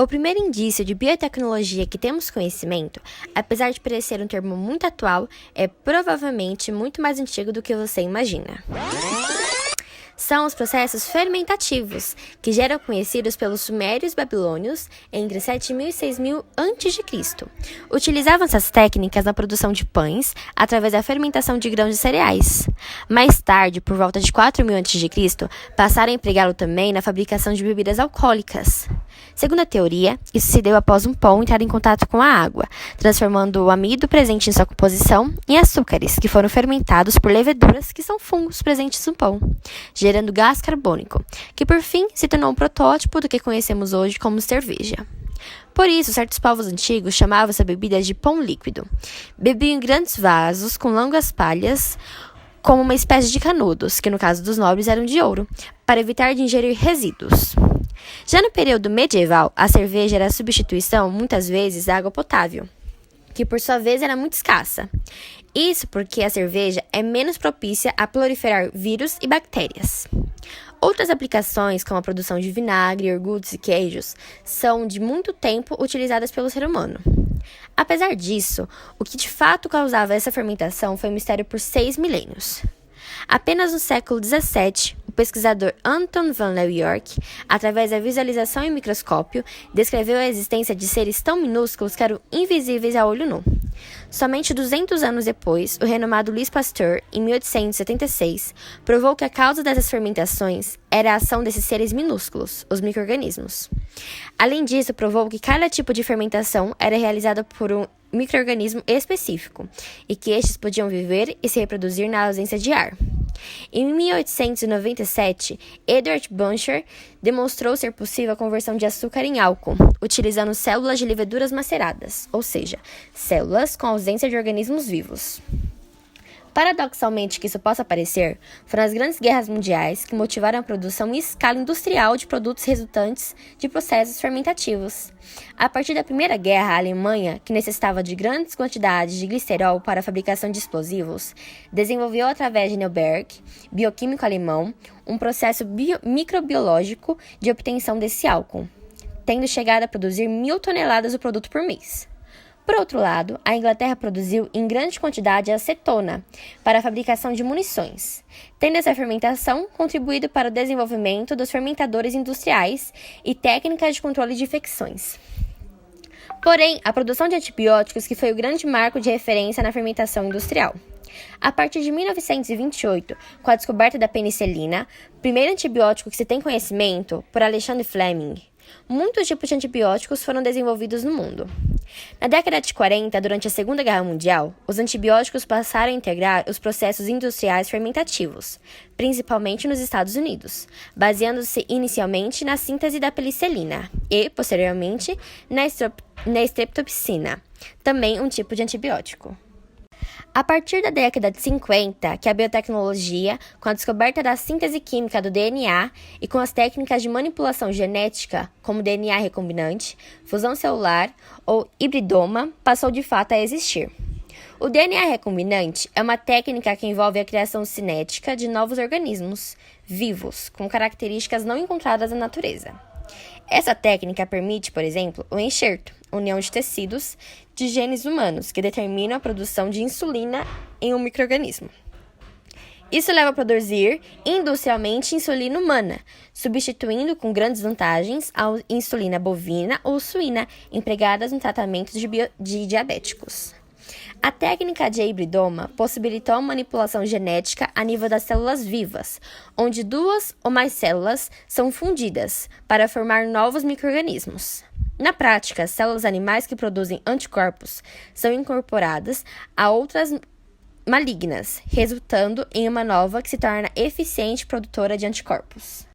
O primeiro indício de biotecnologia que temos conhecimento, apesar de parecer um termo muito atual, é provavelmente muito mais antigo do que você imagina. São os processos fermentativos, que já eram conhecidos pelos sumérios babilônios entre 7.000 e 6.000 a.C. Utilizavam essas técnicas na produção de pães através da fermentação de grãos de cereais. Mais tarde, por volta de 4.000 a.C., passaram a empregá-lo também na fabricação de bebidas alcoólicas. Segundo a teoria, isso se deu após um pão entrar em contato com a água, transformando o amido presente em sua composição em açúcares, que foram fermentados por leveduras, que são fungos presentes no pão, gerando gás carbônico, que por fim se tornou um protótipo do que conhecemos hoje como cerveja. Por isso, certos povos antigos chamavam essa bebida de pão líquido. Bebiam em grandes vasos com longas palhas, como uma espécie de canudos, que no caso dos nobres eram de ouro, para evitar de ingerir resíduos. Já no período medieval, a cerveja era a substituição, muitas vezes, da água potável, que por sua vez era muito escassa. Isso porque a cerveja é menos propícia a proliferar vírus e bactérias. Outras aplicações, como a produção de vinagre, iogurtes e queijos, são de muito tempo utilizadas pelo ser humano. Apesar disso, o que de fato causava essa fermentação foi um mistério por 6 milênios. Apenas no século XVII, o pesquisador Anton van Leeuwenhoek, através da visualização em microscópio, descreveu a existência de seres tão minúsculos que eram invisíveis a olho nu. Somente 200 anos depois, o renomado Louis Pasteur, em 1876, provou que a causa dessas fermentações era a ação desses seres minúsculos, os micro-organismos. Além disso, provou que cada tipo de fermentação era realizada por um micro-organismo específico, e que estes podiam viver e se reproduzir na ausência de ar. Em 1897, Edward Buncher demonstrou ser possível a conversão de açúcar em álcool, utilizando células de leveduras maceradas, ou seja, células com ausência de organismos vivos. Paradoxalmente que isso possa parecer, foram as grandes guerras mundiais que motivaram a produção em escala industrial de produtos resultantes de processos fermentativos. A partir da Primeira Guerra, a Alemanha, que necessitava de grandes quantidades de glicerol para a fabricação de explosivos, desenvolveu através de Neuberg, bioquímico alemão, um processo microbiológico de obtenção desse álcool, tendo chegado a produzir 1.000 toneladas do produto por mês. Por outro lado, a Inglaterra produziu em grande quantidade acetona para a fabricação de munições, tendo essa fermentação contribuído para o desenvolvimento dos fermentadores industriais e técnicas de controle de infecções. Porém, a produção de antibióticos que foi o grande marco de referência na fermentação industrial. A partir de 1928, com a descoberta da penicilina, primeiro antibiótico que se tem conhecimento, por Alexander Fleming, muitos tipos de antibióticos foram desenvolvidos no mundo. Na década de 40, durante a Segunda Guerra Mundial, os antibióticos passaram a integrar os processos industriais fermentativos, principalmente nos Estados Unidos, baseando-se inicialmente na síntese da penicilina e, posteriormente, na streptomicina, também um tipo de antibiótico. A partir da década de 50, que a biotecnologia, com a descoberta da síntese química do DNA e com as técnicas de manipulação genética, como DNA recombinante, fusão celular ou hibridoma, passou de fato a existir. O DNA recombinante é uma técnica que envolve a criação cinética de novos organismos vivos, com características não encontradas na natureza. Essa técnica permite, por exemplo, o enxerto, união de tecidos de genes humanos, que determinam a produção de insulina em um micro-organismo. Isso leva a produzir industrialmente insulina humana, substituindo com grandes vantagens a insulina bovina ou suína, empregadas no tratamento de diabéticos. A técnica de hibridoma possibilitou a manipulação genética a nível das células vivas, onde 2 ou mais células são fundidas para formar novos micro-organismos. Na prática, células animais que produzem anticorpos são incorporadas a outras malignas, resultando em uma nova que se torna eficiente produtora de anticorpos.